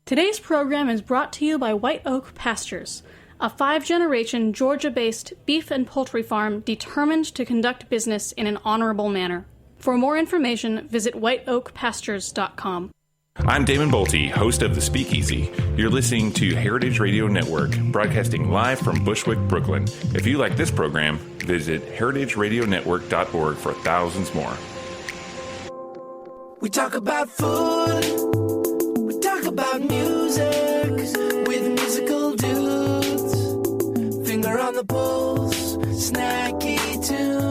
Today's program is brought to you by White Oak Pastures, a 5-generation Georgia-based beef and poultry farm determined to conduct business in an honorable manner. For more information, visit whiteoakpastures.com. I'm Damon Bolte, host of The Speakeasy. You're listening to Heritage Radio Network, broadcasting live from Bushwick, Brooklyn. If you like this program, visit heritageradionetwork.org for thousands more. We talk about food, we talk about music, with musical dudes. Finger on the pulse, snacky tunes.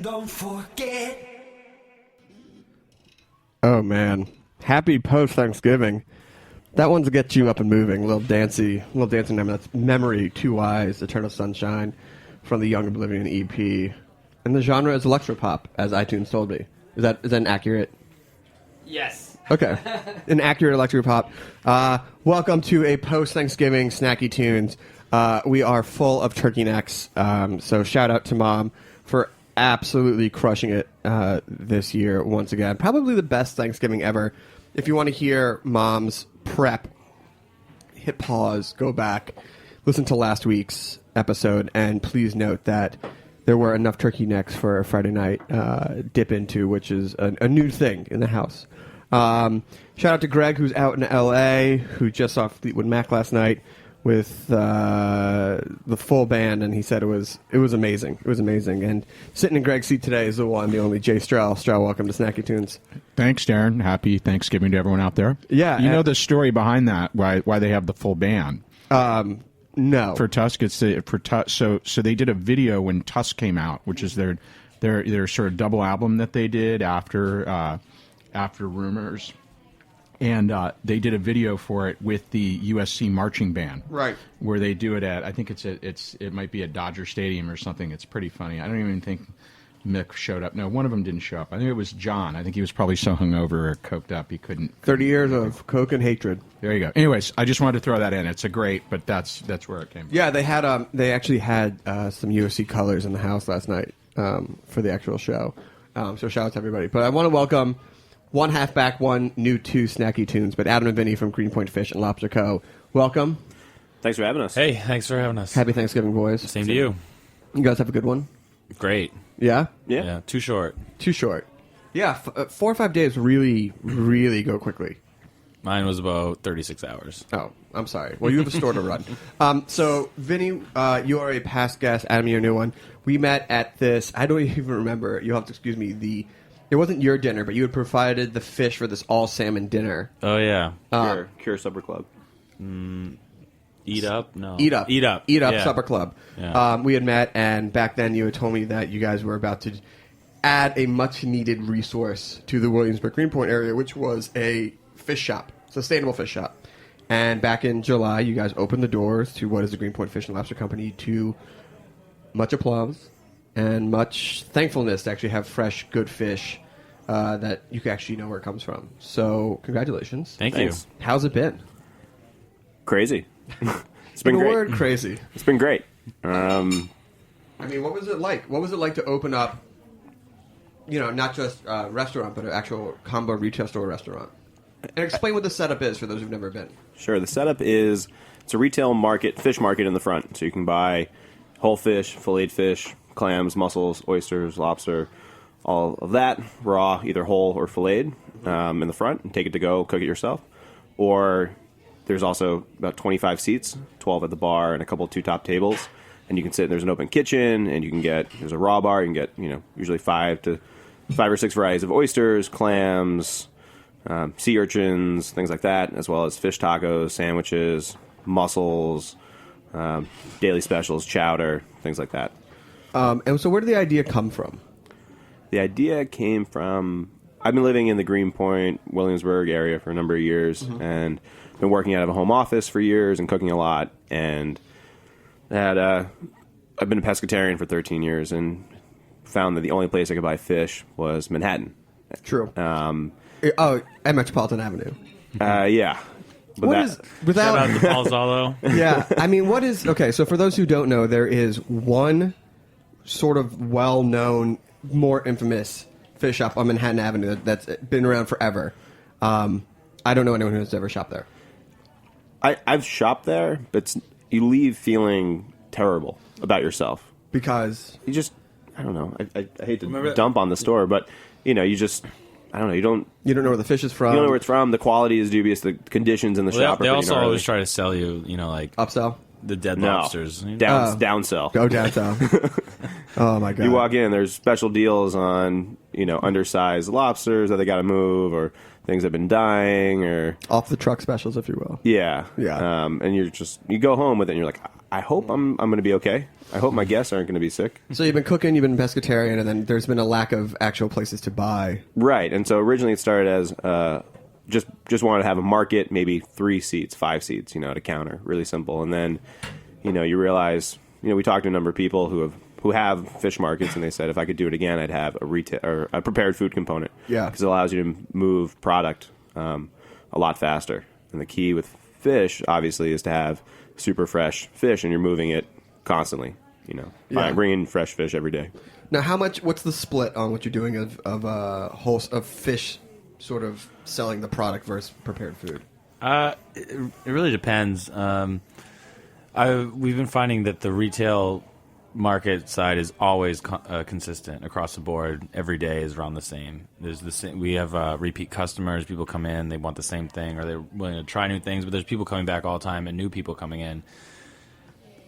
Don't forget. Oh man, happy post-Thanksgiving. That one's to get you up and moving. A little dancing number. That's Memoryy, 2 Eyes, Eternal Sunshine from the Young Oblivion EP. And the genre is electropop, as iTunes told me. Is that an accurate? Yes. Okay. An accurate electro pop. Welcome to a post-Thanksgiving Snacky Tunes. We are full of turkey necks, so shout out to Mom for absolutely crushing it this year once again. Probably the best Thanksgiving ever. If you want to hear Mom's prep, hit pause, go back, listen to last week's episode, and please note that there were enough turkey necks for a Friday night dip into, which is a new thing in the house. Shout out to Greg, who's out in L.A., who just saw Fleetwood Mac last night with the full band, and he said it was amazing. It was amazing. And sitting in Greg's seat today is the one, the only Jay Stroll. Stroll, welcome to Snacky Tunes. Thanks, Darren. Happy Thanksgiving to everyone out there. Yeah. You know the story behind that, why they have the full band? No. For Tusk, so they did a video when Tusk came out, which is their sort of double album that they did after Rumors, and they did a video for it with the USC marching band, right? Where they do it at, I think it might be at Dodger Stadium or something. It's pretty funny. I don't even think Mick showed up. No, one of them didn't show up. I think it was John. I think he was probably so hungover or coked up he couldn't. 30 years of coke and hatred. There you go. Anyways, I just wanted to throw that in. It's a great, but that's where it came from. Yeah, they actually had some USC colors in the house last night for the actual show. So shout out to everybody. But I want to welcome one halfback, one new two Snacky Tunes, but Adam and Vinny from Greenpoint Fish and Lobster Co. Welcome. Thanks for having us. Hey, thanks for having us. Happy Thanksgiving, boys. Same to you. You guys have a good one? Great. Yeah? Yeah, too short. Too short. Yeah, 4 or 5 days really, really go quickly. Mine was about 36 hours. Oh, I'm sorry. Well, you have a store to run. So, Vinny, you are a past guest. Adam, you're a new one. We met at this, I don't even remember, you'll have to excuse me, it wasn't your dinner, but you had provided the fish for this all-salmon dinner. Oh, yeah. Cure Supper Club. Eat Up? No. Eat Up. Yeah. Supper Club. Yeah. We had met, and back then you had told me that you guys were about to add a much-needed resource to the Williamsburg Greenpoint area, which was a fish shop, sustainable fish shop. And back in July, you guys opened the doors to what is the Greenpoint Fish and Lobster Company to much applause and much thankfulness to actually have fresh, good fish that you can actually know where it comes from. So, congratulations. Thank you. How's it been? Crazy. It's been great. Word crazy. It's been great. I mean, what was it like? What was it like to open up, not just a restaurant, but an actual combo retail store restaurant? And explain what the setup is for those who've never been. Sure. The setup is, it's a retail market, fish market in the front. So you can buy whole fish, filleted fish, clams, mussels, oysters, lobster, all of that, raw, either whole or filleted, in the front, and take it to go, cook it yourself. Or there's also about 25 seats, 12 at the bar, and a couple of two-top tables. And you can sit, there's an open kitchen, and there's a raw bar, you can get, usually 5 or 6 varieties of oysters, clams, sea urchins, things like that, as well as fish tacos, sandwiches, mussels, daily specials, chowder, things like that. And so where did the idea come from? The idea came from, I've been living in the Greenpoint, Williamsburg area for a number of years, and been working out of a home office for years and cooking a lot, and I've been a pescatarian for 13 years and found that the only place I could buy fish was Manhattan. True. At Metropolitan Avenue. Yeah. But What is without Shout out to Paul Zalo. Yeah, I mean, what is okay? So for those who don't know, there is one sort of well-known, more infamous fish shop on Manhattan Avenue that's been around forever. I don't know anyone who's ever shopped there. I've shopped there, but you leave feeling terrible about yourself Because you just, I don't know. I hate to dump on the store, but you just, I don't know. You don't know where the fish is from. You don't know where it's from. The quality is dubious. The conditions in the shop. They are also always try to sell you, like upsell. the dead lobsters. Downsell. Go downtown. Oh my god! You walk in, there's special deals on undersized lobsters that they got to move, or things that have been dying, or off the truck specials, if you will. Yeah. And you go home with it, and you're like, I hope I'm going to be okay. I hope my guests aren't going to be sick. So you've been cooking, you've been pescatarian, and then there's been a lack of actual places to buy. Right, and so originally it started as just wanted to have a market, maybe 3 seats, 5 seats, at a counter, really simple. And then, you realize, we talked to a number of people who have fish markets, and they said if I could do it again, I'd have a prepared food component. Yeah, because it allows you to move product a lot faster. And the key with fish, obviously, is to have super fresh fish, and you're moving it constantly. By bringing fresh fish every day. Now, what's the split on what you're doing of fish sort of selling the product versus prepared food? It really depends. We've been finding that the retail market side is always consistent across the board. Every day is around the same. There's the same. We have repeat customers. People come in, they want the same thing, or they're willing to try new things. But there's people coming back all the time, and new people coming in.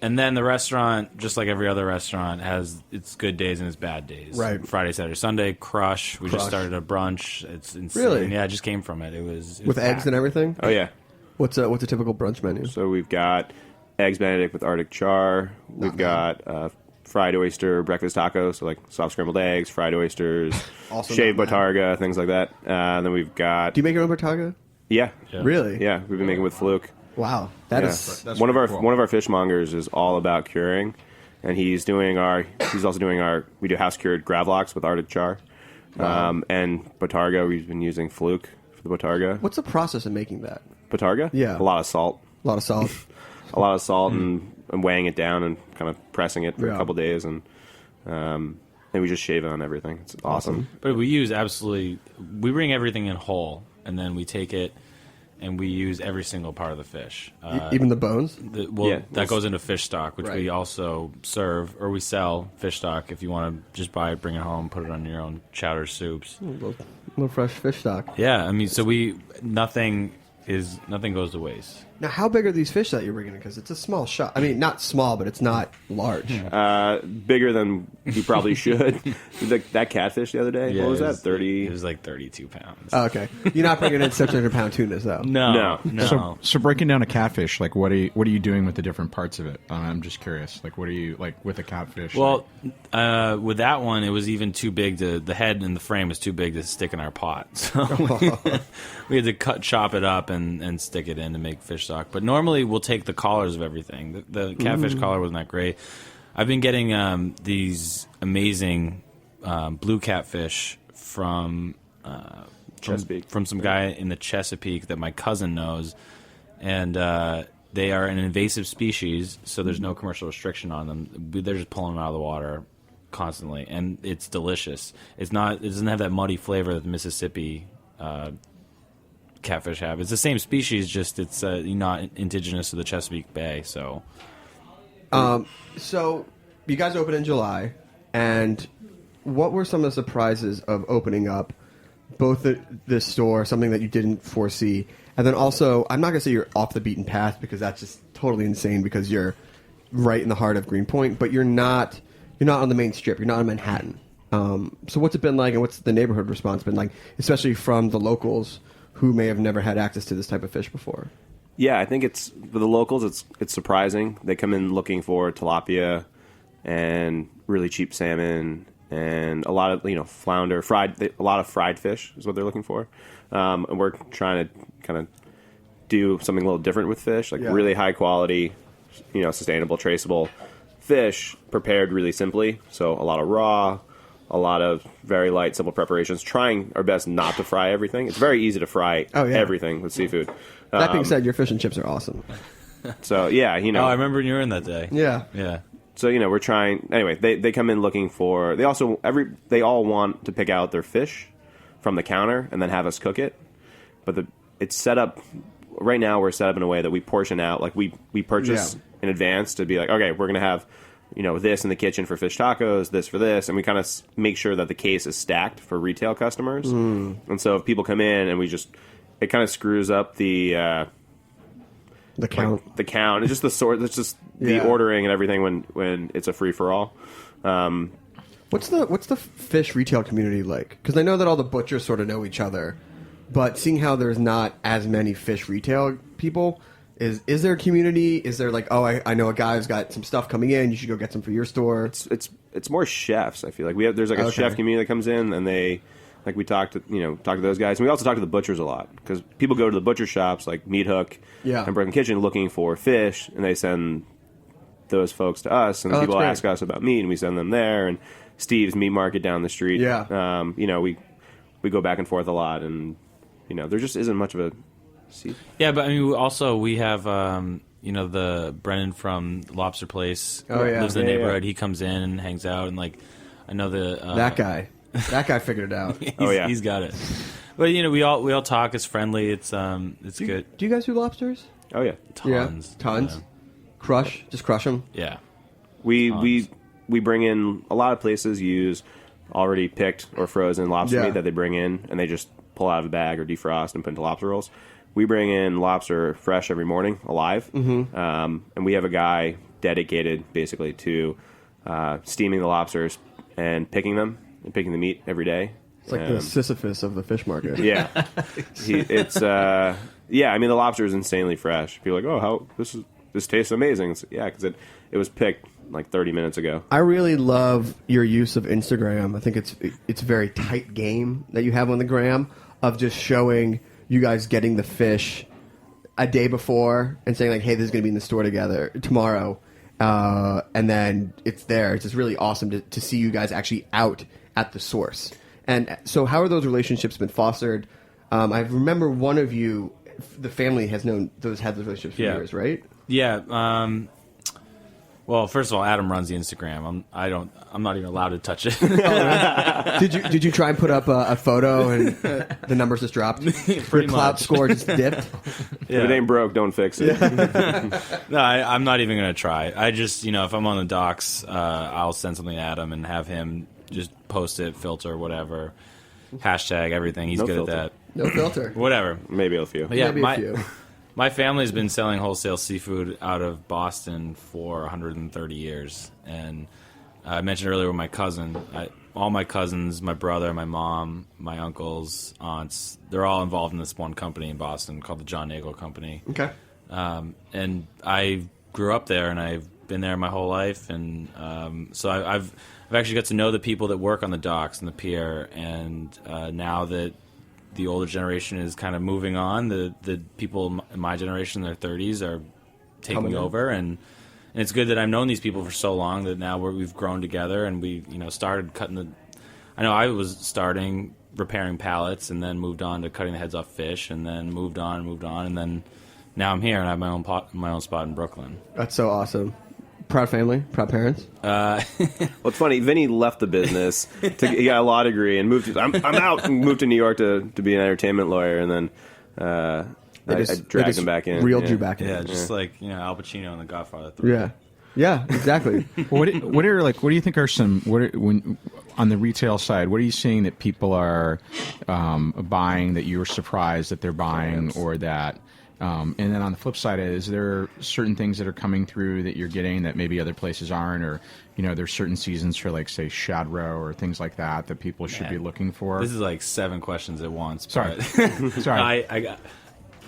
And then the restaurant, just like every other restaurant, has its good days and its bad days. Right. Friday, Saturday, Sunday, Crush. We just started a brunch. It's insane. Really? Yeah, it just came from it. It was with eggs and everything. Oh yeah. What's a typical brunch menu? So we've got eggs Benedict with Arctic char. We've got fried oyster breakfast tacos, so like soft scrambled eggs, fried oysters, Also shaved not bad. botarga, things like that. And then we've got Do you make your own botarga? yeah, Really? yeah. We've been making with Fluke. Wow, that Yeah. is one of our fishmongers is all about curing, and he's also doing our we do house cured gravlax with Arctic char, and botarga. We've been using Fluke for the botarga. What's the process of making that? Botarga? Yeah. A lot of salt. A lot of salt. And weighing it down and kind of pressing it for a couple days, and we just shave it on everything. It's awesome. But we bring everything in whole, and then we take it and we use every single part of the fish. Even the bones? That goes into fish stock, which Right. we also serve, or we sell fish stock if you want to just buy it, bring it home, put it on your own chowder soups. A little fresh fish stock. Yeah, I mean, so nothing goes to waste. Now, how big are these fish that you're bringing in? Because it's a small shop. I mean, not small, but it's not large. Bigger than you probably should. That catfish the other day, Yeah, what was it that, 30? It was like 32 pounds. Oh, okay. You're not bringing in 600-pound tunas, though. No. So breaking down a catfish, like what are you doing with the different parts of it? I'm just curious. Like, what are you like with a catfish? Well, with that one, it was even too big the head and the frame was too big to stick in our pot. So we had to chop it up and stick it in to make fish stock. But normally we'll take the collars of everything. The catfish collar wasn't that great. I've been getting these amazing blue catfish from Chesapeake. from some guy in the Chesapeake that my cousin knows, and they are an invasive species, so there's no commercial restriction on them. They're just pulling them out of the water constantly, and it's delicious. It doesn't have that muddy flavor that the Mississippi catfish have. It's the same species, just it's not indigenous to the Chesapeake Bay. So you guys opened in July, and what were some of the surprises of opening up both the store, something that you didn't foresee, and then also, I'm not going to say you're off the beaten path because that's just totally insane because you're right in the heart of Greenpoint, but you're not on the main strip. You're not in Manhattan. So what's it been like, and what's the neighborhood response been like, especially from the locals who may have never had access to this type of fish before? Yeah, I think it's for the locals. It's surprising. They come in looking for tilapia and really cheap salmon and a lot of flounder, a lot of fried fish is what they're looking for. And we're trying to kind of do something a little different with fish, like really high quality, sustainable, traceable fish prepared really simply. So a lot of raw, a lot of very light, simple preparations. Trying our best not to fry everything. It's very easy to fry everything with seafood. That being said, your fish and chips are awesome. So yeah, Oh, I remember when you were in that day. Yeah. So we're trying. Anyway, they come in looking for. They all want to pick out their fish from the counter and then have us cook it. But it's set up right now. We're set up in a way that we portion out. Like we purchase in advance to be like, okay, we're gonna have this in the kitchen for fish tacos, this for this, and we kind of make sure that the case is stacked for retail customers. And so if people come in and it kind of screws up the count. The count. It's just the sort. It's just the ordering and everything when it's a free for all. What's the fish retail community like? Because I know that all the butchers sort of know each other, but seeing how there's not as many fish retail people, is there a community? Is there like, I know a guy who's got some stuff coming in, you should go get some for your store? It's more chefs. I feel like there's like a chef community that comes in and they. Like we talk to those guys, and we also talk to the butchers a lot because people go to the butcher shops like Meat Hook and Broken Kitchen looking for fish, and they send those folks to us, and people ask us about meat, and we send them there. And Steve's Meat Market down the street, we go back and forth a lot, and there just isn't much of a Yeah, but I mean, we have the Brennan from Lobster Place. Oh, yeah. Lives in the Yeah, neighborhood. He comes in and hangs out, and like I know that guy figured it out. He's got it. But we all talk. It's friendly. It's good. Do you guys do lobsters? Oh yeah, Tons. Yeah, tons. Yeah. Just crush them. Yeah. We bring in, a lot of places use already picked or frozen lobster meat that they bring in, and they just pull out of a bag or defrost and put into lobster rolls. We bring in lobster fresh every morning, alive, and we have a guy dedicated basically to steaming the lobsters and picking them and picking the meat every day. It's like the Sisyphus of the fish market. Yeah, I mean, the lobster is insanely fresh. People are like, oh, this tastes amazing. Because it was picked like 30 minutes ago. I really love your use of Instagram. I think it's a very tight game that you have on the gram of just showing you guys getting the fish a day before and saying like, hey, this is going to be in the store tomorrow. And then it's there. It's just really awesome to see you guys actually out at the source. And so how are those relationships been fostered? I remember one of you, the family had those relationships for years, right? Yeah. Well, first of all, Adam runs the Instagram. I'm not even allowed to touch it. Did you try and put up a photo and the numbers just dropped? Your clout score just dipped? Yeah. If it ain't broke, don't fix it. No, I'm not even going to try. I just, if I'm on the docks, I'll send something to Adam and have him just post it, filter, whatever, hashtag everything. He's good filter. at that. No filter. Whatever. Maybe a few. But yeah, Maybe a few. My family's been selling wholesale seafood out of Boston for 130 years. And I mentioned earlier with my cousin, all my cousins, my brother, my mom, my uncles, aunts, they're all involved in this one company in Boston called the John Nagel Company. Okay. And I grew up there, and I've been there my whole life. And so I've actually got to know the people that work on the docks and the pier. And now that the older generation is kind of moving on, the people in my generation, in their 30s, are taking over, and it's good that I've known these people for so long that now we've grown together, and we started cutting I know I was starting repairing pallets, and then moved on to cutting the heads off fish, and then moved on, and then now I'm here and I have my own spot in Brooklyn. That's so awesome. Proud family, proud parents. Well, it's funny. Vinny left the business. He got a law degree and moved. I'm out and moved to New York to be an entertainment lawyer, and then I dragged him back in. Reeled you back in. Yeah, just like Al Pacino in The Godfather 3. Yeah, exactly. What do you think are some on the retail side? What are you seeing that people are buying that you were surprised that they're buying, or that? And then on the flip side, is there certain things that are coming through that you're getting that maybe other places aren't, or there's certain seasons for, like, say, shad roe or things like that people should be looking for? This is like 7 questions at once. Sorry, sorry. I got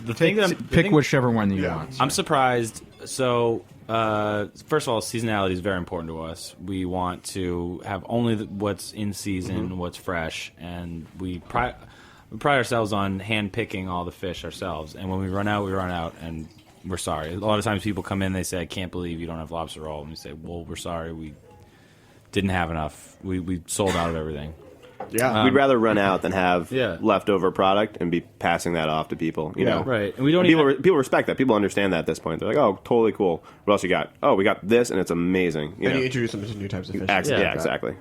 the thing that pick whichever one you want. I'm surprised. So first of all, seasonality is very important to us. We want to have only what's in season, what's fresh, and we pride ourselves on hand-picking all the fish ourselves. And when we run out, and we're sorry. A lot of times people come in, they say, I can't believe you don't have lobster roll. And we say, well, we're sorry. We didn't have enough. We sold out of everything. Yeah. We'd rather run out than have leftover product and be passing that off to people. You know? Right. And we don't people respect that. People understand that at this point. They're like, oh, totally cool. What else you got? Oh, we got this, and it's amazing. You introduce them to new types of fish. Exactly.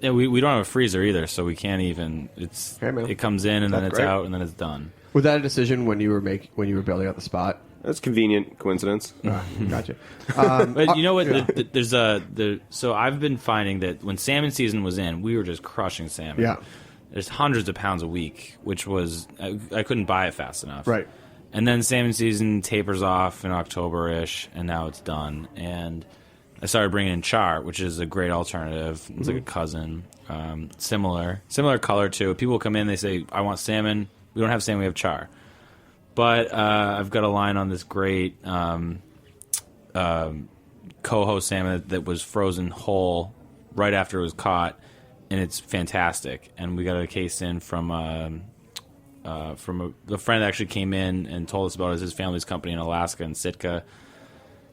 Yeah, we don't have a freezer either, so we can't even. It comes in and then it's out and then it's done. Was that a decision when you were building out the spot? That's convenient coincidence. Gotcha. But you know what? So I've been finding that when salmon season was in, we were just crushing salmon. Yeah. There's hundreds of pounds a week, which was I couldn't buy it fast enough. Right. And then salmon season tapers off in October-ish, and now it's done. And I started bringing in char, which is a great alternative. It's like a cousin. Similar color, too. People come in, they say, I want salmon. We don't have salmon, we have char. But I've got a line on this great coho salmon that was frozen whole right after it was caught, and it's fantastic. And we got a case in from the friend that actually came in and told us about it. His family's company in Alaska, in Sitka.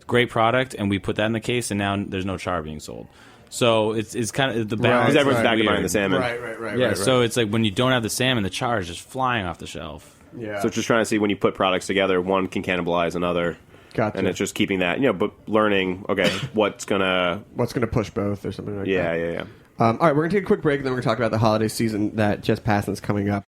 Great product, and we put that in the case, and now there's no char being sold. So it's kind of the balance. Because everyone's Right, back to weird. buying the salmon. Right. Yeah, so it's like when you don't have the salmon, the char is just flying off the shelf. Yeah. So it's just trying to see when you put products together, one can cannibalize another. Gotcha. And it's just keeping that, but learning, okay, what's going to push both or something like that. Yeah. All right, we're going to take a quick break, and then we're going to talk about the holiday season that just passed and is coming up.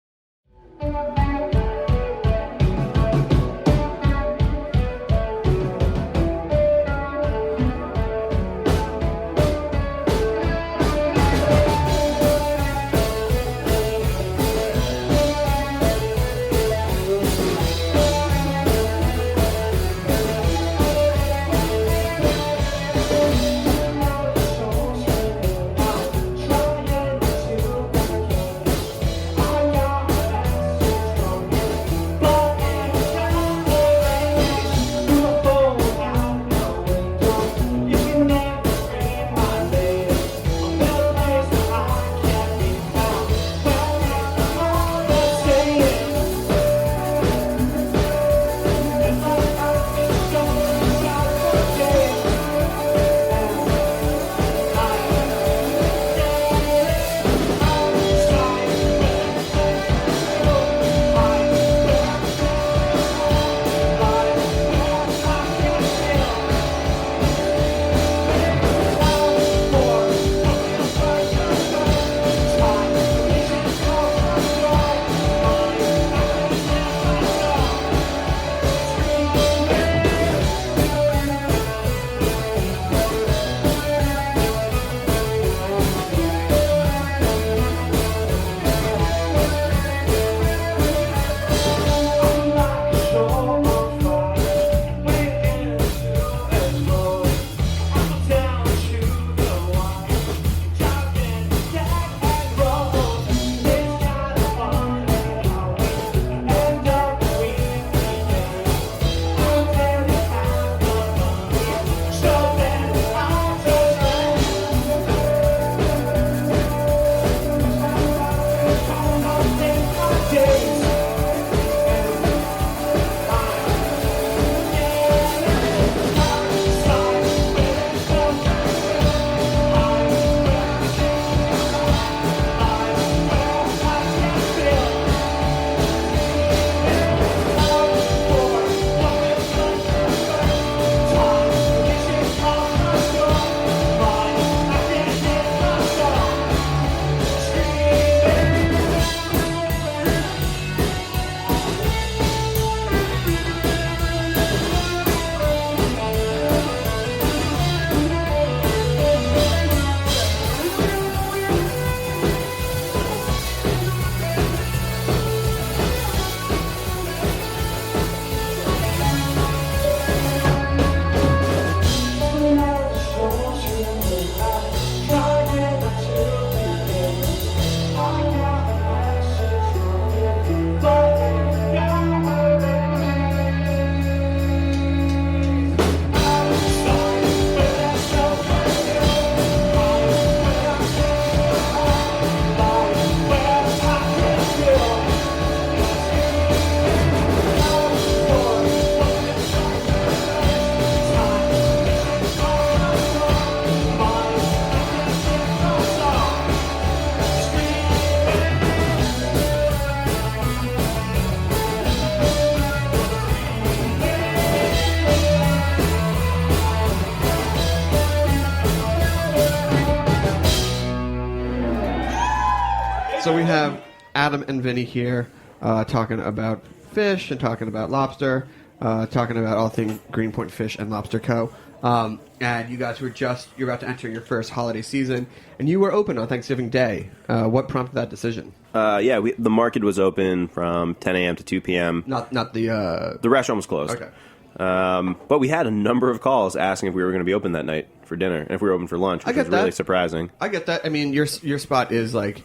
So we have Adam and Vinny here talking about fish and talking about lobster, talking about all things Greenpoint Fish and Lobster Co. And you guys you're about to enter your first holiday season, and you were open on Thanksgiving Day. What prompted that decision? The market was open from 10 a.m. to 2 p.m. Not the... The restaurant was closed. Okay. But we had a number of calls asking if we were going to be open that night for dinner, and if we were open for lunch, which was really surprising. I get that. I mean, your spot is like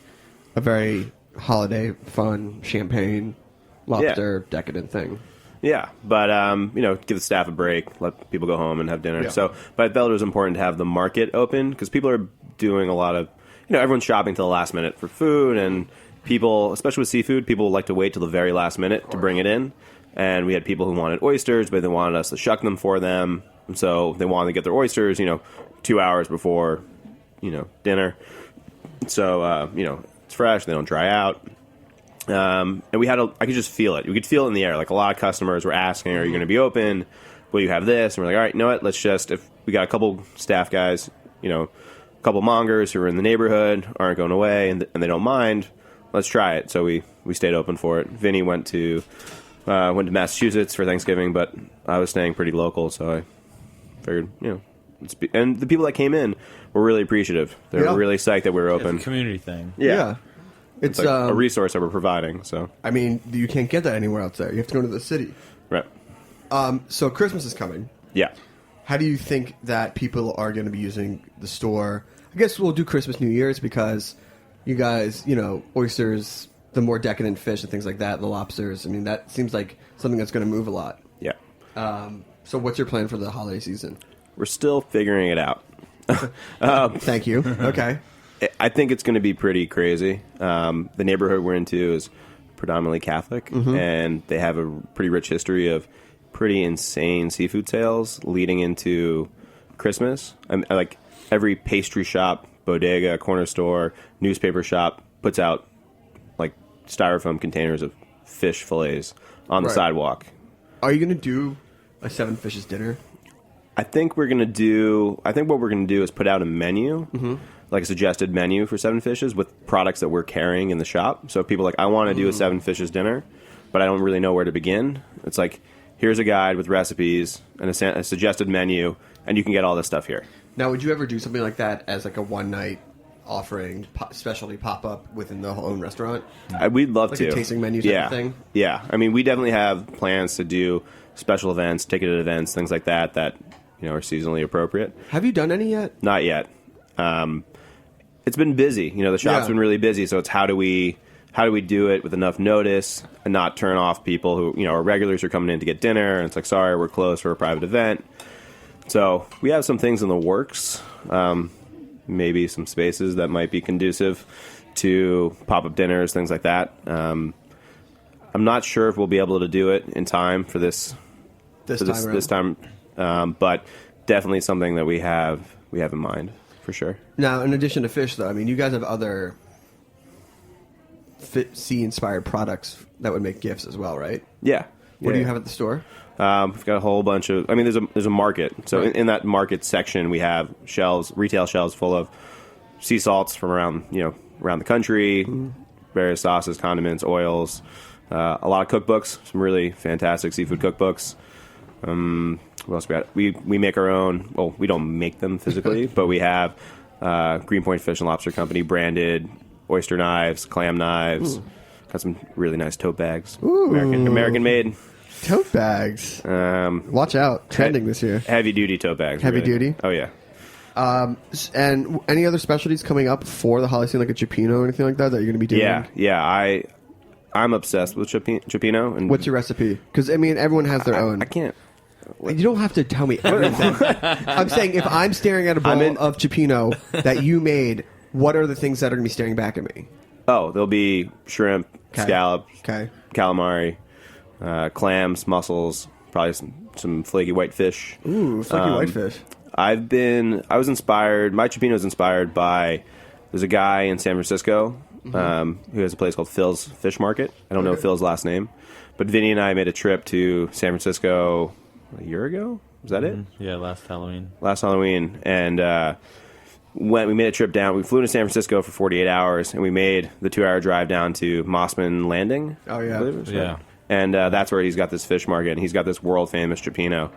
a very holiday, fun, champagne, lobster, decadent thing. Yeah, but give the staff a break, let people go home and have dinner. Yeah. So, but I felt it was important to have the market open because people are doing a lot of, everyone's shopping till the last minute for food, and people, especially with seafood, people like to wait till the very last minute to bring it in. And we had people who wanted oysters, but they wanted us to shuck them for them, and so they wanted to get their oysters, 2 hours before, dinner. So it's fresh. They don't dry out. And I could just feel it. We could feel it in the air. Like a lot of customers were asking, "Are you going to be open? Will you have this?" And we're like, "All right, you know what? Let's just if we got a couple staff guys, a couple mongers who are in the neighborhood, aren't going away, and they don't mind. Let's try it." So we stayed open for it. Vinny went to Massachusetts for Thanksgiving, but I was staying pretty local, so I figured, and the people that came in were really appreciative. They were really psyched that we were open. It's a community thing. Yeah. It's like a resource that we're providing. So I mean, you can't get that anywhere else there. You have to go to the city. Right. So Christmas is coming. Yeah. How do you think that people are going to be using the store? I guess we'll do Christmas, New Year's because you guys, oysters, the more decadent fish and things like that, the lobsters. I mean, that seems like something that's going to move a lot. Yeah. So what's your plan for the holiday season? We're still figuring it out. Thank you. Okay. I think it's going to be pretty crazy. The neighborhood we're into is predominantly Catholic, and they have a pretty rich history of pretty insane seafood sales leading into Christmas. Like every pastry shop, bodega, corner store, newspaper shop puts out like styrofoam containers of fish fillets on the sidewalk. Are you going to do a Seven Fishes dinner? I think what we're going to do is put out a menu, like a suggested menu for Seven Fishes with products that we're carrying in the shop. So if people are like, I want to do a Seven Fishes dinner, but I don't really know where to begin. It's like, here's a guide with recipes and a suggested menu, and you can get all this stuff here. Now, would you ever do something like that as like a one-night offering, specialty pop-up within the own restaurant? We'd love like to. Like a tasting menu type of thing? Yeah. I mean, we definitely have plans to do special events, ticketed events, things like that are seasonally appropriate. Have you done any yet? Not yet. It's been busy. The shop's been really busy, so it's how do we do it with enough notice and not turn off people who, are regulars who are coming in to get dinner, and it's like, sorry, we're closed for a private event. So we have some things in the works, maybe some spaces that might be conducive to pop-up dinners, things like that. I'm not sure if we'll be able to do it in time for this time, but definitely something that we have in mind for sure. Now, in addition to fish, though, I mean, you guys have other sea-inspired products that would make gifts as well, right? Yeah. What do you have at the store? We've got a whole bunch of. I mean, there's a market. So in that market section, we have retail shelves full of sea salts from around the country, various sauces, condiments, oils, a lot of cookbooks, some really fantastic seafood cookbooks. What else we got? We make our own. Well, we don't make them physically, but we have Greenpoint Fish and Lobster Company branded oyster knives, clam knives. Got some really nice tote bags. American made. Tote bags. Watch out. Trending this year. Heavy duty tote bags. Heavy duty? Oh, yeah. And any other specialties coming up for the holiday season, like a cipino or anything like that you're going to be doing? Yeah. I'm obsessed with cipino. And what's your recipe? Because, I mean, everyone has their own. I can't. You don't have to tell me everything. I'm saying if I'm staring at a bowl of cipino that you made, what are the things that are going to be staring back at me? Oh, there'll be shrimp, scallop, calamari, clams, mussels, probably some flaky white fish. Ooh, flaky white fish. I was inspired, my cipino is inspired by, there's a guy in San Francisco who has a place called Phil's Fish Market. I don't know Phil's last name, but Vinny and I made a trip to San Francisco a year ago. Was that it? Yeah, last Halloween. And we made a trip down. We flew to San Francisco for 48 hours, and we made the 2-hour drive down to Mossman Landing. Oh, yeah. I believe it was, Yeah. right? And that's where he's got this fish market, and he's got this world-famous cipino.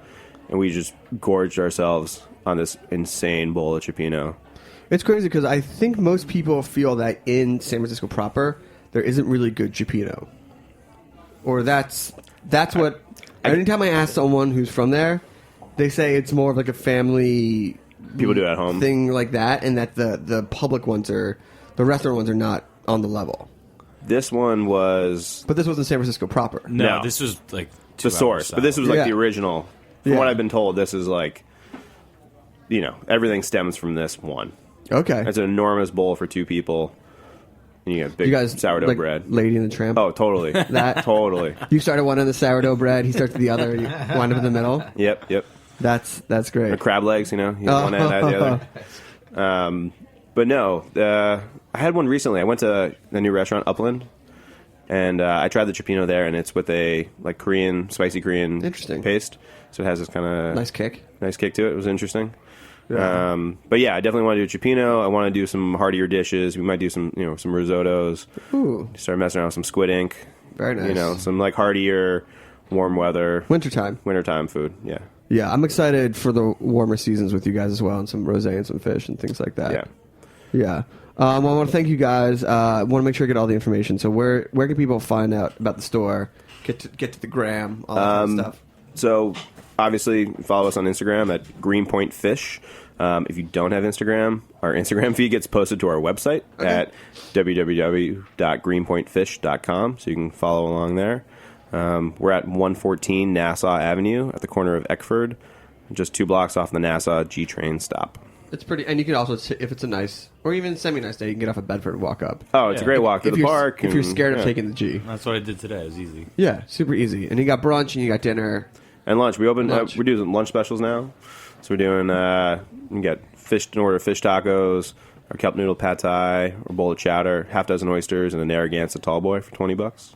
And we just gorged ourselves on this insane bowl of cipino. It's crazy because I think most people feel that in San Francisco proper, there isn't really good cipino. Or that's what... anytime I ask someone who's from there, they say it's more of like a family... People do it at home. Thing like that, and that the public ones the restaurant ones are not on the level. This one was... But this wasn't San Francisco proper. No, this was like the source. But this was like the original. From what I've been told, this is like... everything stems from this one. Okay. It's an enormous bowl for 2 people. And you got big sourdough like bread. Lady and the Tramp? Oh, totally. That Totally. You started one on the sourdough bread, he starts the other, you wind up in the middle? Yep. That's great. The crab legs, you hit one end, I had the other. But no, I had one recently. I went to the new restaurant, Upland, and I tried the cioppino there, and it's with a spicy Korean Interesting. paste. So it has this kind of Nice kick. to it. It was interesting. Yeah. But yeah, I definitely want to do a cioppino. I want to do some heartier dishes. We might do some risottos. Ooh, Start messing around with some squid ink. very nice. Some like heartier, warm weather, Wintertime food. Yeah. Yeah, I'm excited for the warmer seasons with you guys as well, and some rosé and some fish and things like that. Yeah. Yeah. I want to thank you guys. I want to make sure I get all the information. So where can people find out about the store? Get to the gram, all that kind of stuff. So obviously follow us on Instagram at Greenpoint Fish. If you don't have Instagram, our Instagram feed gets posted to our website at www.greenpointfish.com, so you can follow along there. We're at 114 Nassau Avenue at the corner of Eckford, just 2 blocks off the Nassau G train stop. It's pretty, and you can also, if it's a nice or even semi-nice day, you can get off of Bedford and walk up. Oh, it's a great walk to the park. If you're scared of taking the G. That's what I did today. It was easy. Yeah, super easy. And you got brunch and you got dinner. And lunch. We opened. Lunch. We're doing lunch specials now. So we're doing. We got fish tacos, our kelp noodle pad thai, or bowl of chowder, half dozen oysters, and a Narragansett tall boy for $20.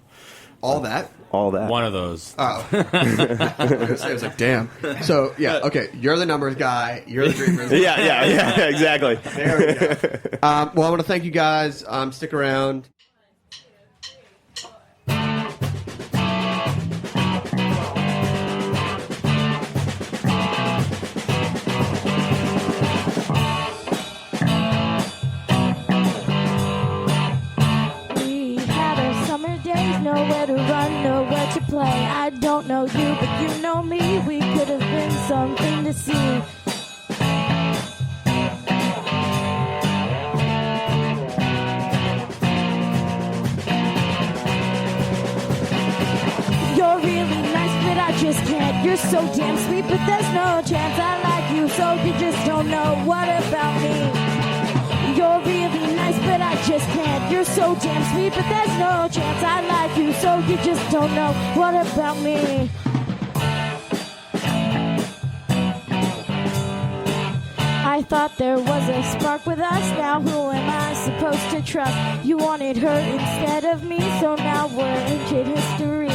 All that? All that. One of those. Oh. I was like, damn. So, yeah, okay. You're the numbers guy. You're the dreamers. yeah, exactly. There we go. Well, I want to thank you guys. Stick around. Nowhere to run, nowhere to play. I don't know you, but you know me. We could have been something to see. You're really nice, but I just can't. You're so damn sweet, but there's no chance I like you, so you just don't know what about me. You're really nice, but I just can't. You're so damn sweet, but there's no chance I like you, so you just don't know what about me. I thought there was a spark with us. Now who am I supposed to trust? You wanted her instead of me, so now we're ancient history.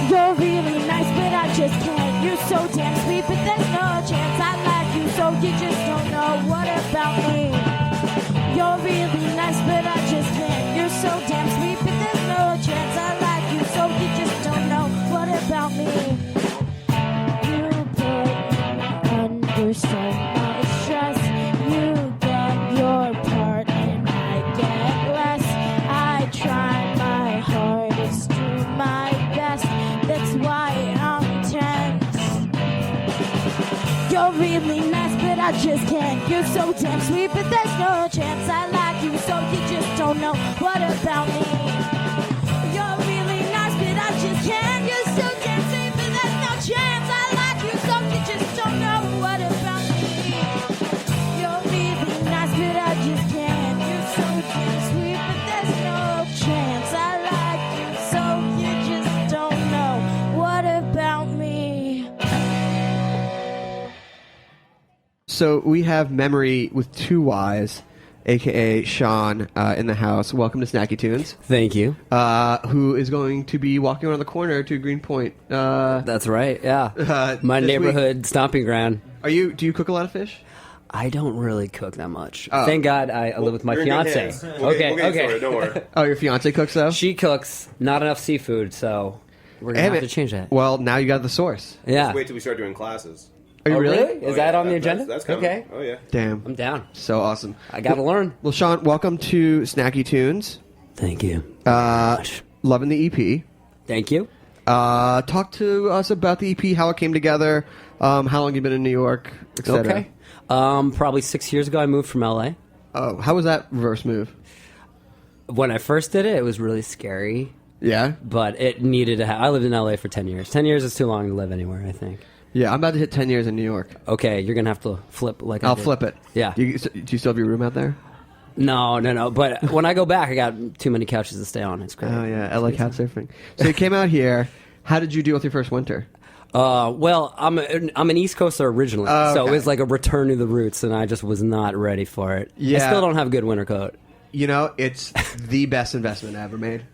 You're really nice, but I just can't. You're so damn sweet, but there's no chance I like you, so you just don't know what about me. You're really nice, but I just can't. You're so damn sweet, but there's no chance I like you, so you just don't know what about me. You put under so much stress. You get your part and I get less. I try my hardest, do my best. That's why I'm tense. You're really nice, but I just can't. You're so damn sweet, but there's no chance I like you, so you just don't know what about me. You're really nice, but I just can't. You're so damn sweet, but there's no chance I like you, so you just don't know what about me. You're really nice, but I just can't. You're so damn sweet, but there's no chance I like you, so you just don't know what about me. So we have Memoryy with 2 Y's, a.k.a. Sean, in the house. Welcome to Snacky Tunes. Thank you. Who is going to be walking around the corner to Greenpoint. That's right, yeah. My this neighborhood stomping ground. Do you cook a lot of fish? I don't really cook that much. Oh. Thank God I live with my fiance. Okay. Don't worry. Oh, your fiance cooks though? She cooks, not enough seafood, so we're going to have to change that. Well, now you got the source. Yeah. Just wait till we start doing classes. Are you Oh, really? Is that on the agenda? That's coming. Okay. Oh yeah. Damn. I'm down. So awesome. I got to learn. Well, Sean, welcome to Snacky Tunes. Thank you. Loving the EP. Thank you. Talk to us about the EP, how it came together, how long you've been in New York, etc. Okay. Probably 6 years ago, I moved from LA. Oh, how was that reverse move? When I first did it, it was really scary, Yeah? but it needed to I lived in LA for 10 years. 10 years is too long to live anywhere, I think. Yeah, I'm about to hit 10 years in New York. Okay, you're going to have to flip like I I'll did. flip it. Yeah. Do you still have your room out there? No. But when I go back, I got too many couches to stay on. It's great. Oh yeah, LA couch surfing. So you came out here. How did you deal with your first winter? Well, I'm an East Coaster originally, so okay. it was like a return to the roots, and I just was not ready for it. Yeah. I still don't have a good winter coat. You know, it's the best investment I ever made.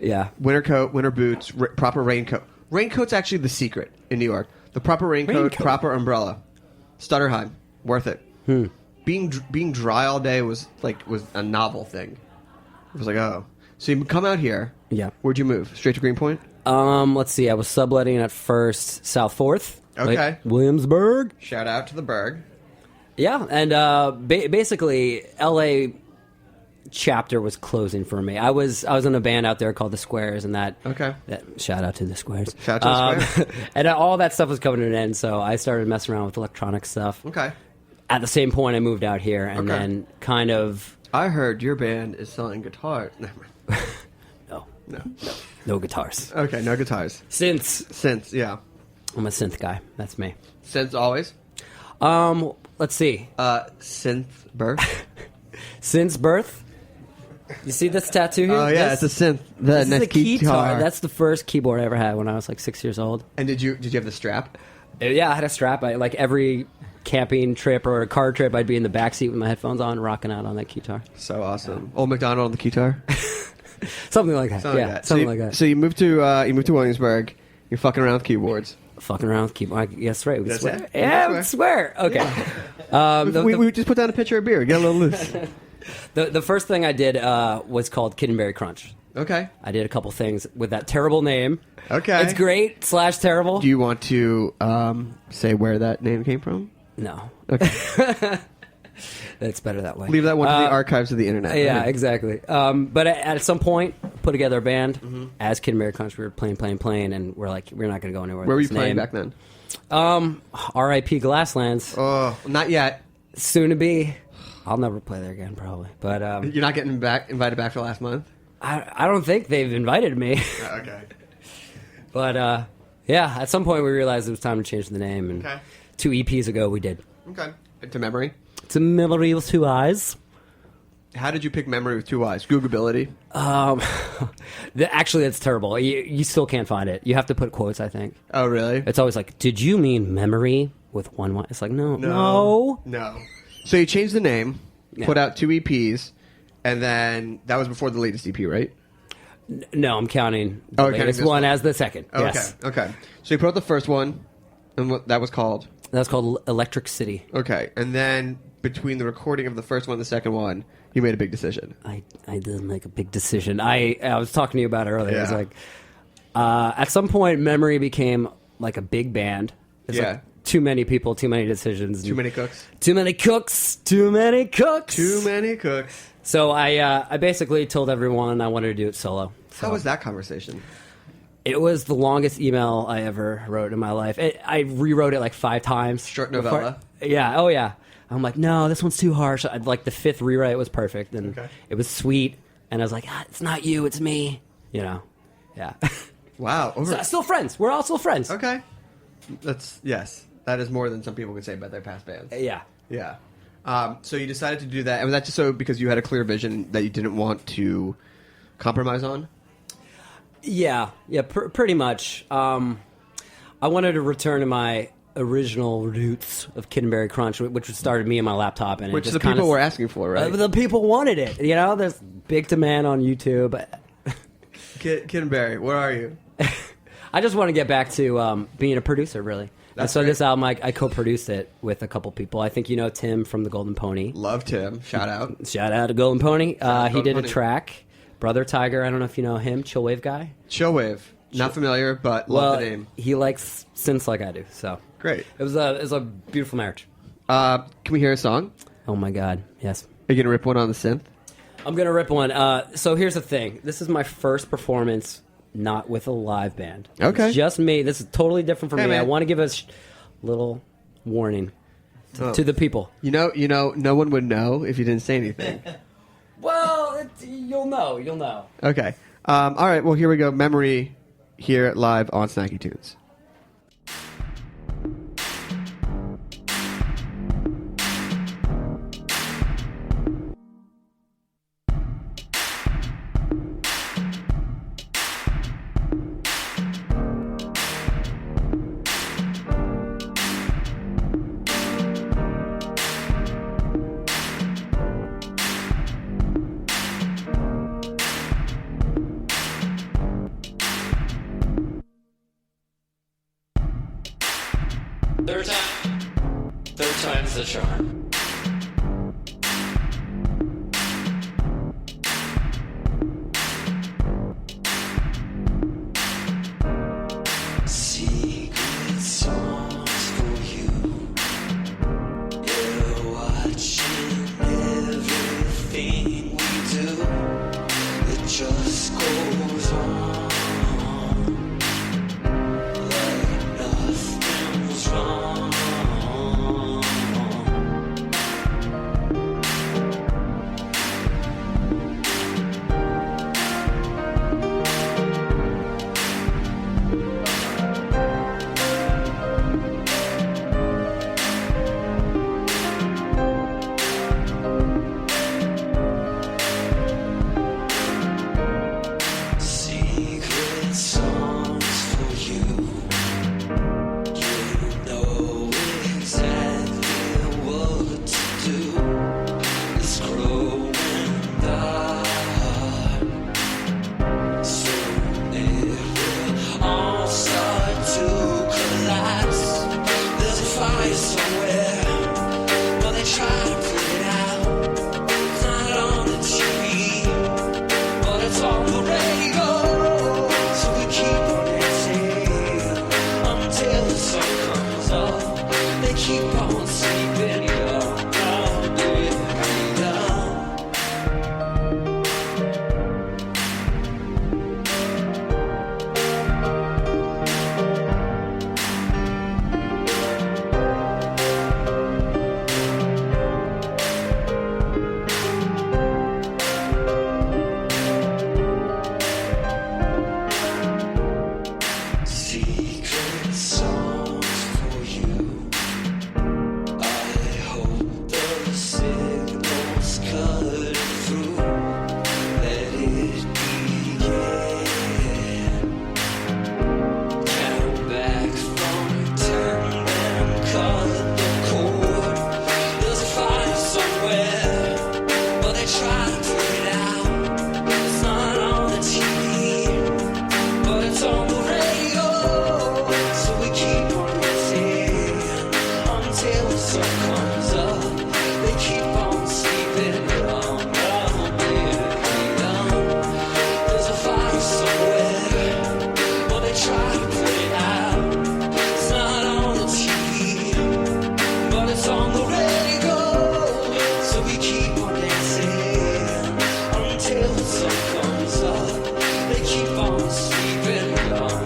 Yeah. Winter coat, winter boots, proper raincoat. Raincoat's actually the secret in New York. The proper raincoat. Proper umbrella. Stutterheim, worth it. Being dry all day was a novel thing. It was like, oh, so you come out here. Yeah. Where'd you move? Straight to Greenpoint? Let's see. I was subletting at first South 4th. Okay. Williamsburg. Shout out to the Berg. Yeah, and basically, LA chapter was closing for me. I was in a band out there called the Squares, and that shout out to the Squares. Shout out to the Squares. And all that stuff was coming to an end, so I started messing around with electronic stuff. Okay. At the same point, I moved out here, and then kind of. I heard your band is selling guitars. No guitars. Okay, no guitars. Synths, yeah. I'm a synth guy. That's me. Synths always? Let's see. Synth birth? Synth birth? You see this tattoo here? Oh, yeah, it's a synth. This is a guitar. That's the first keyboard I ever had when I was like 6 years old. And did you have the strap? Yeah, I had a strap. Like every camping trip or a car trip, I'd be in the backseat with my headphones on, rocking out on that guitar. So awesome. Old McDonald on the guitar? Something like that. Something like that. So you moved to Williamsburg. You're fucking around with keyboards. Fucking around with keyboards. Yes, right. We That's swear. it? Yeah, we swear. Okay. We just put down a pitcher of beer. Get a little loose. The first thing I did was called Kiddenberry Crunch. Okay. I did a couple things with that terrible name. Okay. It's great / terrible. Do you want to say where that name came from? No. Okay. It's better that way. Leave that one to the archives of the internet. Yeah, exactly. But at some point, put together a band as Kiddenberry Crunch. We were playing, and we're like, we're not going to go anywhere. Where were you with this playing name. back then? R.I.P. Glasslands. Oh, not yet. Soon to be. I'll never play there again, probably. But you're not getting invited back for last month? I don't think they've invited me. Okay. But yeah, at some point we realized it was time to change the name, and 2 EPs ago we did. Okay. To Memoryy? To Memoryy with 2 eyes. How did you pick Memoryy with 2 eyes? Googleability? Actually, it's terrible. You still can't find it. You have to put quotes, I think. Oh, really? It's always like, did you mean Memoryy with 1 Y? It's like, no. So you changed the name, put out 2 EPs, and then that was before the latest EP, right? No, I'm counting the latest one as the second. Okay. Yes. Okay. So you put out the first one, and what that was called? That's called Electric City. Okay. And then between the recording of the first one and the second one, you made a big decision. I did make a big decision. I was talking to you about it earlier. Yeah. I was like, at some point, Memoryy became like a big band. It's like too many people, too many decisions. Too many cooks. Too many cooks. Too many cooks. Too many cooks. So I basically told everyone I wanted to do it solo. So how was that conversation? It was the longest email I ever wrote in my life. I rewrote it like 5 times. Short novella? Yeah. Oh, yeah. I'm like, no, this one's too harsh. Like the 5th rewrite was perfect, and it was sweet. And I was like, it's not you, it's me. You know? Yeah. Wow. Still friends. We're all still friends. Okay. Yes. That is more than some people could say about their past bands. Yeah. Yeah. So you decided to do that, and was that just so because you had a clear vision that you didn't want to compromise on? Yeah, pretty much. I wanted to return to my original roots of Kiddenberry Crunch, which started me and my laptop, and which it the just people were asking for, right? The people wanted it. You know, there's big demand on YouTube. Kiddenberry, where are you? I just want to get back to being a producer, really. And so this album, I co-produced it with a couple people. I think you know Tim from the Golden Pony. Love Tim. Shout out. Shout out to Golden Pony. He did a track. Brother Tiger, I don't know if you know him. Chillwave guy. Chillwave. Not familiar, but love the name. He likes synths like I do, so. Great. It was a beautiful marriage. Can we hear a song? Oh my God, yes. Are you going to rip one on the synth? I'm going to rip one. So here's the thing. This is my first performance not with a live band. Okay. It's just me. This is totally different from me. Man. I want to give a little warning to the people. You know, no one would know if you didn't say anything. Well, you'll know. Okay. All right, well, here we go. Memoryy here live on Snacky Tunes. a charm. Secret songs for you. You're watching everything we do. It just goes on like nothing's wrong. Secret songs for you. You know exactly what to do. It's growing dark. Soon it will all start to collapse. There's a fire somewhere, but they try to put it out. It's not on the TV, but it's on the radio. So we keep on dancing until the sun comes up. They keep on sleeping young. Secret songs for you. I hope the signals cut through. Let it begin. Count back from 10 and cut the cord. There's a fire somewhere, but they try to put it out. It's not on the TV, but it's on the radio. So we keep on dancing until the sun comes up. They keep on sleeping young. There's a fire somewhere, but they try to put it out. It's not on the TV, but it's on the radio. So we keep on dancing until the sun comes up. They keep on sleeping young.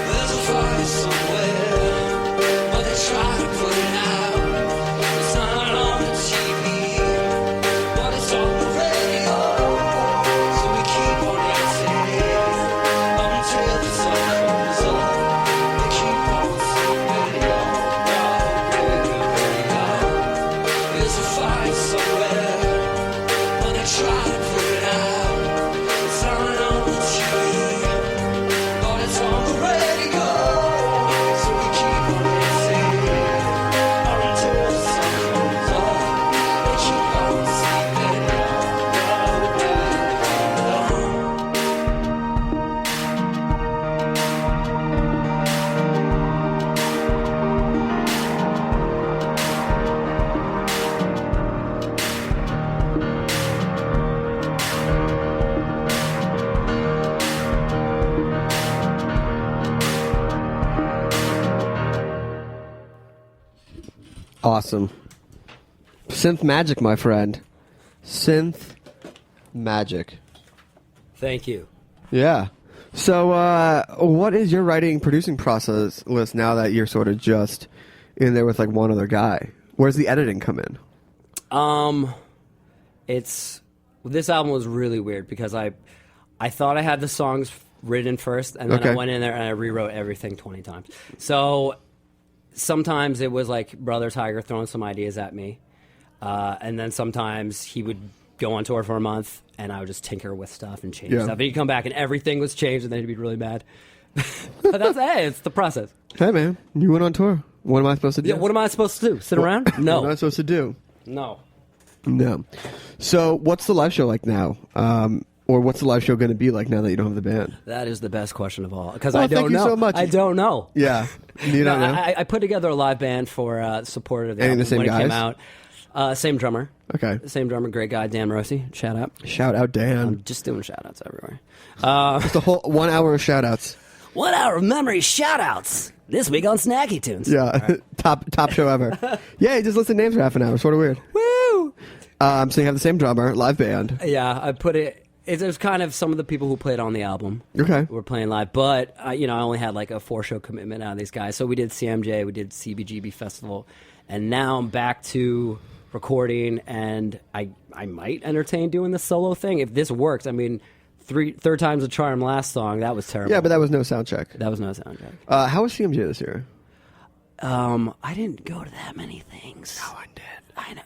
There's a fire somewhere, but they try to put it out. It's not on the TV, but it's on the radio. So we keep on dancing until the sun comes up. They keep on sleeping young. There's a fire somewhere, but they try to put it out. It's not on the TV, but it's on the radio. So we keep on dancing until the sun comes up. They keep on sleeping Awesome. Synth magic, my friend. Synth magic. Thank you. Yeah. So, what is your writing, producing process list now that you're sort of just in there with like one other guy? Where's the editing come in? This album was really weird because I thought I had the songs written first, and then I went in there and I rewrote everything 20 times. So sometimes it was like Brother Tiger throwing some ideas at me, and then sometimes he would go on tour for a month, and I would just tinker with stuff and change stuff. And he'd come back, and everything was changed, and then he'd be really mad. But it's the process. Hey, man, you went on tour. What am I supposed to do? Yeah, what am I supposed to do? Sit around? No. What am I supposed to do? No. No. So, what's the live show like now? Or what's the live show going to be like now that you don't have the band? That is the best question of all. Because Well, I don't thank you know. so much. I don't know. Yeah. You don't know? I put together a live band for support of the Any of album the same when it came guys? out. Same drummer. Okay. Same drummer, great guy, Dan Rossi. Shout out. Shout out, Dan. I'm just doing shout outs everywhere. Just a whole 1 hour of shout outs. 1 hour of memory shout outs this week on Snacky Tunes. Yeah. Top show ever. Yeah, you just listen to names for half an hour. Sort of weird. Woo! So you have the same drummer, live band. Yeah, I put it. It was kind of some of the people who played on the album. Okay. Were playing live, but I only had like a 4-show commitment out of these guys. So we did CMJ, we did CBGB Festival, and now I'm back to recording, and I might entertain doing the solo thing if this works. I mean, third time's a charm. Last song that was terrible. Yeah, but that was no sound check. That was no sound check. How was CMJ this year? I didn't go to that many things. No one did. I know.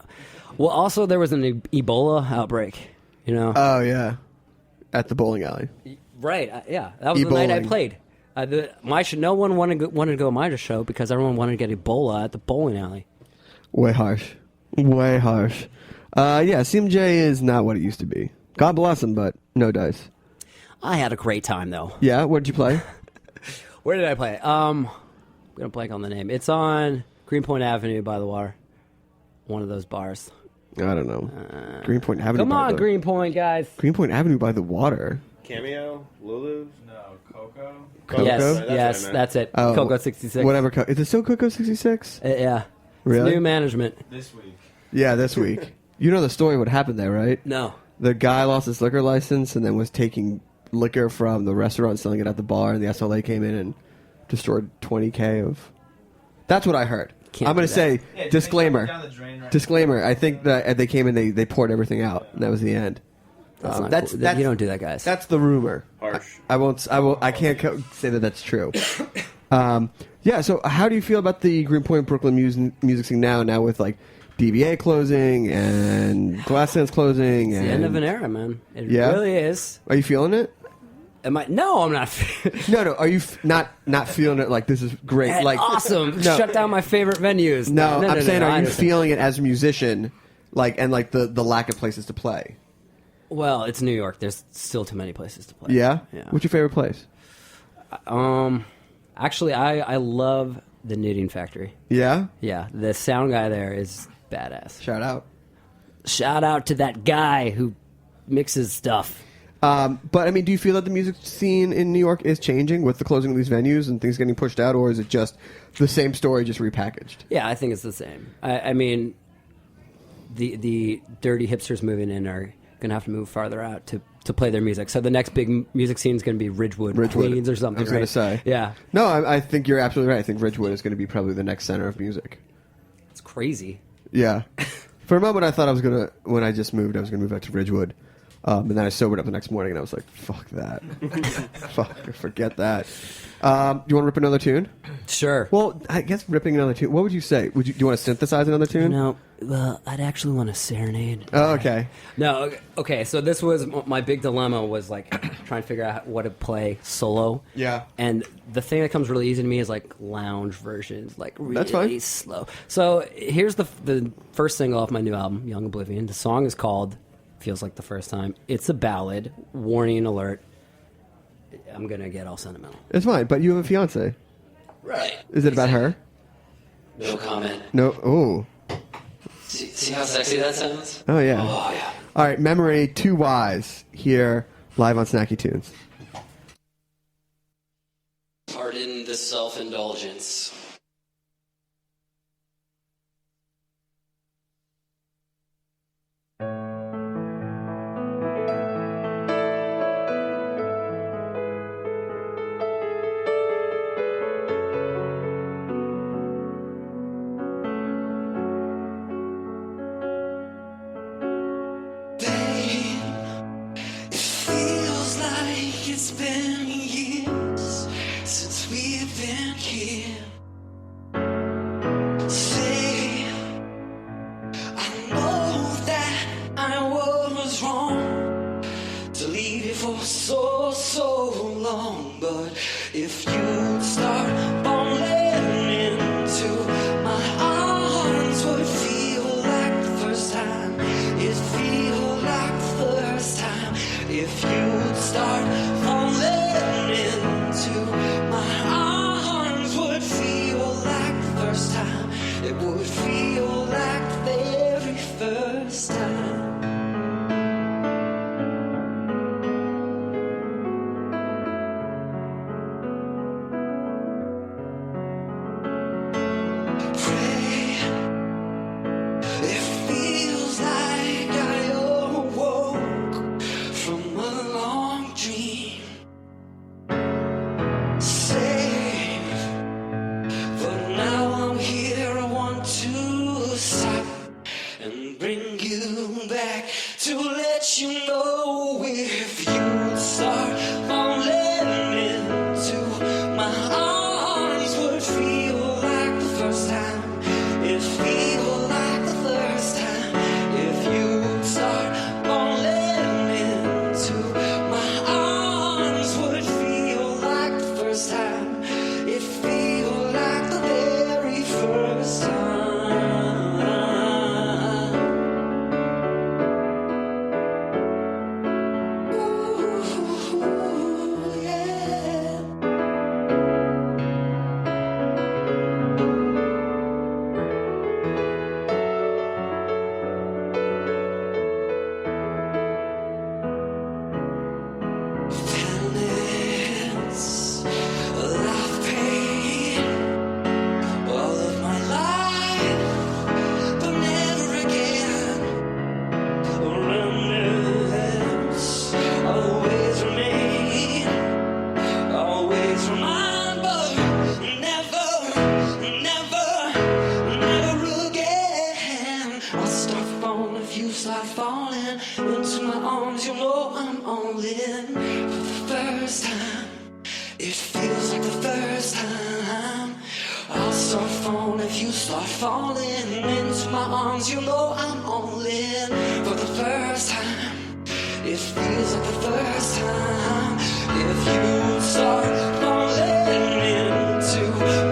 Well, also there was an Ebola outbreak. Oh yeah, at the bowling alley. Right. Yeah, that was the night I E-bowling. played. No one wanted to go to my show because everyone wanted to get Ebola at the bowling alley. Way harsh. Way harsh. Yeah, CMJ is not what it used to be. God bless him, but no dice. I had a great time though. Yeah, what did you play? Where did I play? I'm gonna blank on the name. It's on Greenpoint Avenue by the water. One of those bars. I don't know. Greenpoint Avenue. Come on, Greenpoint guys. Greenpoint Avenue by the water. Cameo? Lulu's? No, Coco. Coco? Yes, that's it. Oh, Coco 66. Whatever. Is it still Coco 66? Yeah. Really? It's new management. This week. Yeah, this week. You know the story what happened there, right? No. The guy lost his liquor license and then was taking liquor from the restaurant, selling it at the bar, and the SLA came in and destroyed $20K of... That's what I heard. Can't I'm going do to say, Yeah, disclaimer. down the drain right Disclaimer. I think that they came in, they poured everything out, and that was the end. That's not cool. You don't do that, guys. That's the rumor. Harsh. I can't say that that's true. Yeah. So, how do you feel about the Greenpoint Brooklyn music scene now with like DBA closing and Glasslands closing? It's and the end of an era, man. It Yeah? really is. Are you feeling it? Am I? No, I'm not. No. Are you not feeling it? Like this is great. Like awesome. No. Shut down my favorite venues. No, I'm saying, I are you understand. feeling it as a musician? Like and like the lack of places to play. Well, it's New York. There's still too many places to play. Yeah. Yeah. What's your favorite place? Actually, I love the Knitting Factory. Yeah. Yeah, the sound guy there is badass. Shout out. Shout out to that guy who mixes stuff. But I mean, do you feel that the music scene in New York is changing with the closing of these venues and things getting pushed out, or is it just the same story just repackaged? Yeah, I think it's the same. I mean, the dirty hipsters moving in are going to have to move farther out to play their music. So the next big music scene is going to be Ridgewood, Queens, or something. I was going to say. Yeah. No, I think you're absolutely right. I think Ridgewood is going to be probably the next center of music. It's crazy. Yeah. For a moment, I thought when I just moved, I was going to move back to Ridgewood. And then I sobered up the next morning, and I was like, fuck that. Forget that. Do you want to rip another tune? Sure. Well, I guess ripping another tune. What would you say? Do you want to synthesize another tune? No, well, I'd actually want to serenade. Oh, okay. No, okay, so this was my big dilemma was like trying to figure out what to play solo. Yeah. And the thing that comes really easy to me is like lounge versions, like really That's fine. slow. So here's the first single off my new album, Young Oblivion. The song is called Feels Like the First Time. It's a ballad. Warning alert. I'm going to get all sentimental. It's fine, but you have a fiance. Right. Is it about her? No comment. No. Oh. See how sexy that sounds? Oh, yeah. Oh, yeah. All right, Memoryy, 2 Ys, here live on Snacky Tunes. Pardon the self-indulgence. been years since we've been here. Say, I know that I was wrong to leave you for so long, but if you start falling into my arms, would feel like the first time. It feel like the first time. If you'd start falling into my arms, would feel like the first time. It would feel like the very first time. Pray. It feels like I awoke from a long dream. Safe, but now I'm here. I want to stop and bring you back to let you know if you start falling into my arms, would feel like the first time. It feel like the first time. If you start falling into my arms, would feel like the first time. It feel like the very first time. Ooh, yeah. Penance, I've paid all of my life, but never again. Remembrance always remain, always remind, but never again. I'll start falling if you start falling into my arms. You know I'm all in for the first time. It feels like the first time. I'll start falling if you start falling into my arms. You know I'm all in for the first time. It feels like the first time. If you start falling into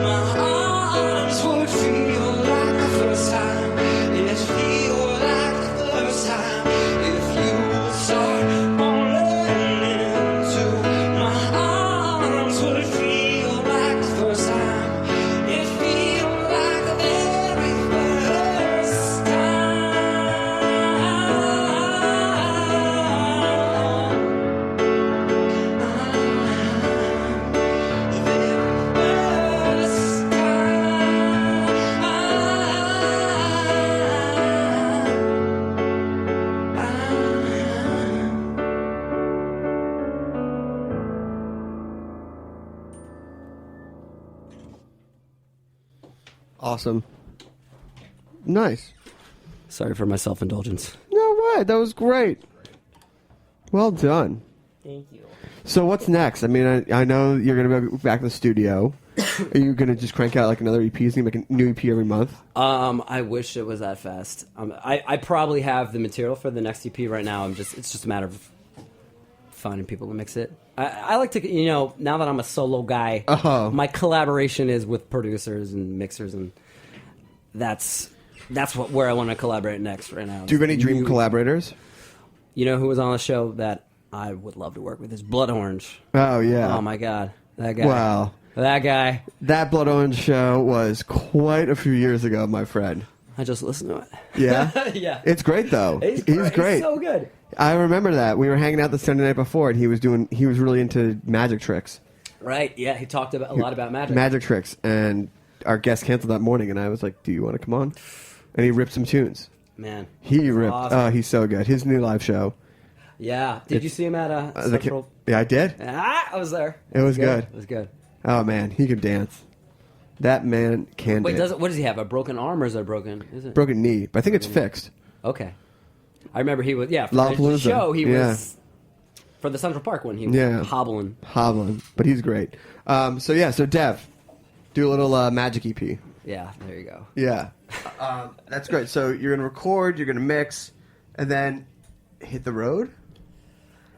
my arms, would feel like the first time. It feel like the first time. If you start falling into my arms, would feel like the first time. It feel like the very first Awesome. Nice. Sorry for my self-indulgence. No way. That was great. Well done. Thank you. So what's next? I mean, I know you're going to be back in the studio. Are you going to just crank out like another EP? Is you make a new EP every month? I wish it was that fast. I probably have the material for the next EP right now. It's just a matter of finding people to mix it. I like to, now that I'm a solo guy, my collaboration is with producers and mixers, and that's where I want to collaborate next right now. Do you have any dream collaborators? You know who was on the show that I would love to work with is Blood Orange. Oh, yeah. Oh, my God. That guy. Wow. That guy. That Blood Orange show was quite a few years ago, my friend. I just listened to it. Yeah? Yeah. It's great, though. He's great. He's so good. I remember that. We were hanging out the Sunday night before, and he was really into magic tricks. Right, yeah. He talked a lot about magic. Magic tricks, and our guest canceled that morning, and I was like, do you want to come on? And he ripped some tunes. Man. He ripped. Awesome. Oh, he's so good. His new live show. Yeah. Did you see him at Central? Yeah, I did. I was there. It was good. It was good. Oh, man. He can dance. That man can dance. What does he have? A broken arm or is it broken? Is it? Broken knee. But I think it's fixed. Okay. I remember he was, for the Lollapalooza. show, he was for the Central Park one. He Yeah. was hobbling. But he's great. So Dev, do a little Magic EP. Yeah, there you go. Yeah. That's great. So you're going to record, you're going to mix, and then hit the road?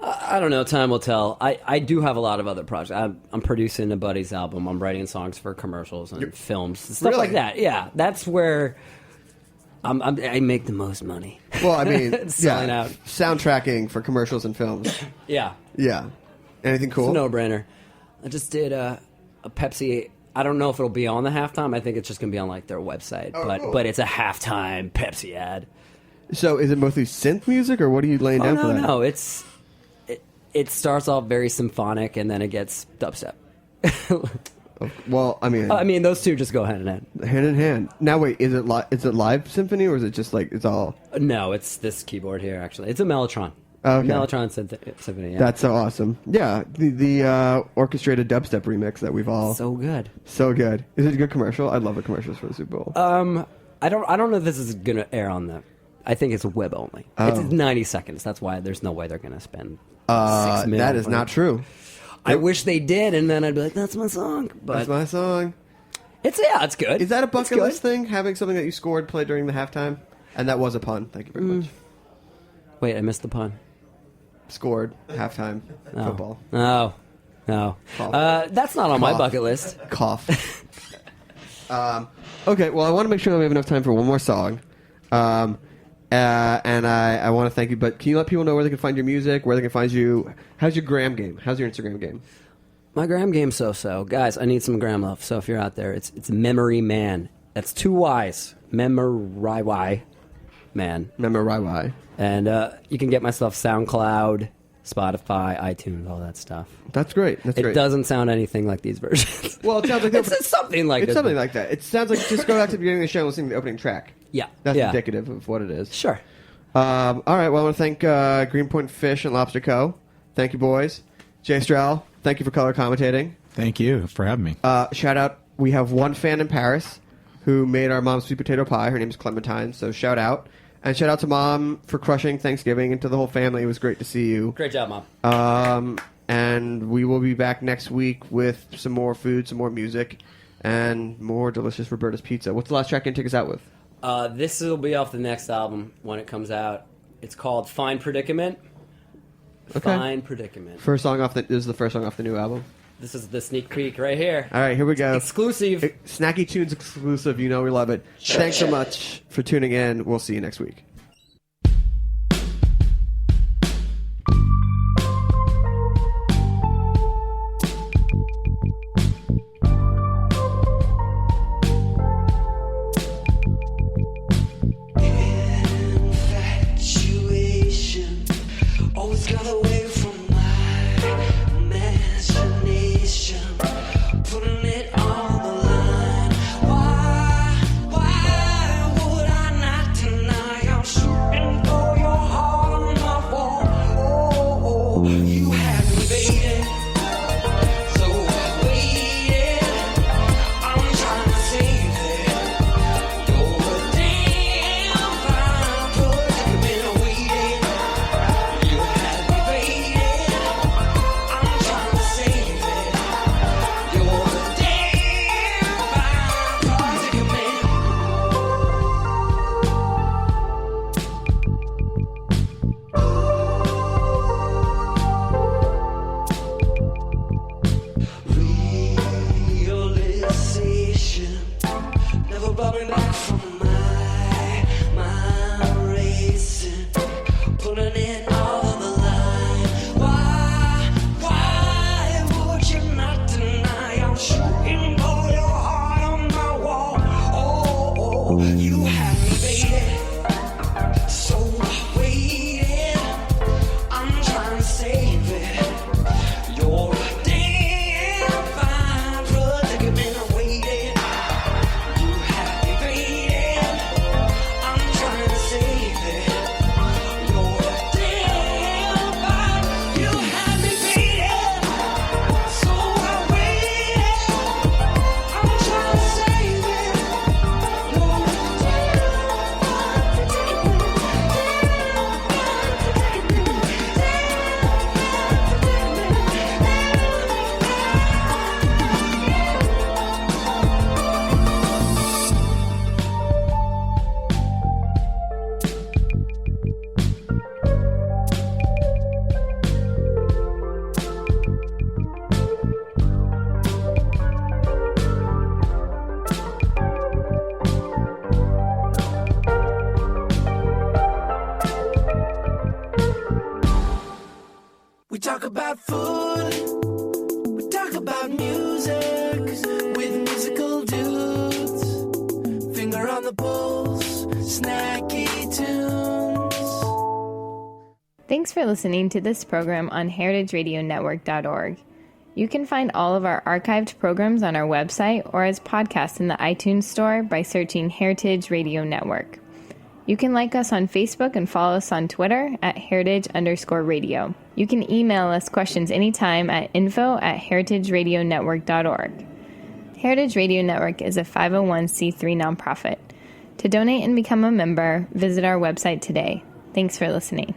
I don't know. Time will tell. I do have a lot of other projects. I'm producing a buddy's album. I'm writing songs for commercials and films, stuff Really? like that. Yeah, that's where I make the most money. Well, I mean, Selling out. Soundtracking for commercials and films. Yeah, Yeah. Anything cool? it's a no-brainer. I just did a Pepsi. I don't know if it'll be on the halftime. I think it's just going to be on like their website. Cool. But it's a halftime Pepsi ad. So is it mostly synth music, or what are you laying down for that? No, it starts off very symphonic and then it gets dubstep. Well, I mean, those two just go hand in hand. hand in hand. Now, wait, is it live symphony, or is it just like it's all? No, it's this keyboard here. Actually, it's a Mellotron. Okay. Mellotron symphony. Yeah. That's so awesome. Yeah, the orchestrated dubstep remix that we've all so good. so good. Is it a good commercial? I love the commercials for the Super Bowl. I don't know if this is gonna air on the. I think it's web only. It's 90 seconds. That's why there's no way they're gonna spend. $6 million that is on not it. true. I wish they did, and then I'd be like, "That's my song." But That's my song. it's good. Is that a It's bucket good. list thing? Having something that you scored play during the halftime, and that was a pun. Thank you very much. Wait, I missed the pun. Scored halftime No. football. No. Cough. That's not on my Cough. bucket list. Cough. Okay, well, I want to make sure that we have enough time for one more song. And I want to thank you, but can you let people know where they can find your music, where they can find you? How's your gram game? How's your Instagram game? My gram game's so. Guys, I need some gram love. So if you're out there, it's Memoryy Man. That's 2 Y's. Memoryy Man. Memoryy. And you can get my stuff SoundCloud, Spotify, iTunes, all that stuff. That's great. That's It great. doesn't sound anything like these versions. Well, it sounds like it's something like it's this. something like that. It sounds like just go back to the beginning of the show and listen to the opening track. Yeah. That's yeah. indicative of what it is. Sure. All right. Well, I want to thank Greenpoint Fish and Lobster Co. Thank you, boys. Jay Strowl, thank you for color commentating. Thank you for having me. Shout out. We have one fan in Paris who made our mom's sweet potato pie. Her name's Clementine. So shout out. And shout out to Mom for crushing Thanksgiving, and to the whole family. It was great to see you. Great job, Mom. And we will be back next week with some more food, some more music, and more delicious Roberta's Pizza. What's the last track you can take us out with? This will be off the next album when it comes out. It's called Fine Predicament. Okay. Fine Predicament. This is the first song off the new album. This is the sneak peek right here. All right, here we go. Exclusive. Snacky Tunes exclusive. You know we love it. Thanks so much for tuning in. We'll see you next week. Infatuation always got away from my imagination, putting it on the line. Why would I not deny I'm shooting for your heart on my wall? Oh, you have me waiting, so waiting. I'm trying to save it. You're a damn fine predicament waiting. You have me waiting. I'm trying to save it. You're a damn fine predicament. Realization never brought me back from my mind racing, putting it all on the line. Why would you not deny I'm shooting for your heart on my wall? Oh, you have me waiting, so waiting. I'm trying to save it. You're a damn fine predicament waiting. You have me waiting. I'm trying to save it. You're a damn fine. You have me waiting, so I waited. I'm trying to save it. You're a damn for listening to this program on heritageradionetwork.org. You can find all of our archived programs on our website or as podcasts in the iTunes Store by searching Heritage Radio Network. You can like us on Facebook and follow us on Twitter at heritage_radio. You can email us questions anytime at info@heritageradionetwork.org. Heritage Radio Network is a 501c3 nonprofit. To donate and become a member, visit our website today. Thanks for listening.